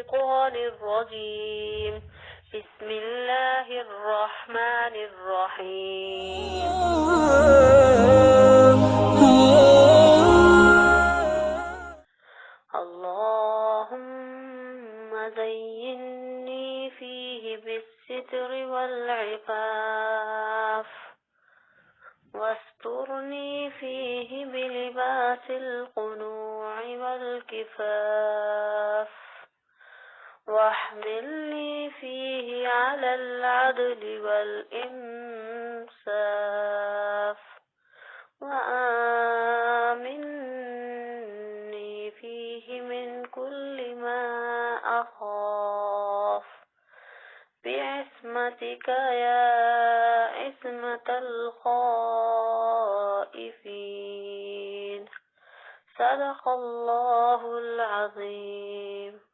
الشيطان الرجيم. بسم الله الرحمن الرحيم. اللهم زينني فيه بالستر والعفاف، واسترني فيه بلباس القنوع والكفاف، واحملني فيه على العدل والإنصاف، وآمني فيه من كل ما أخاف، بعصمتك يا عصمة الخائفين. صدق الله العظيم.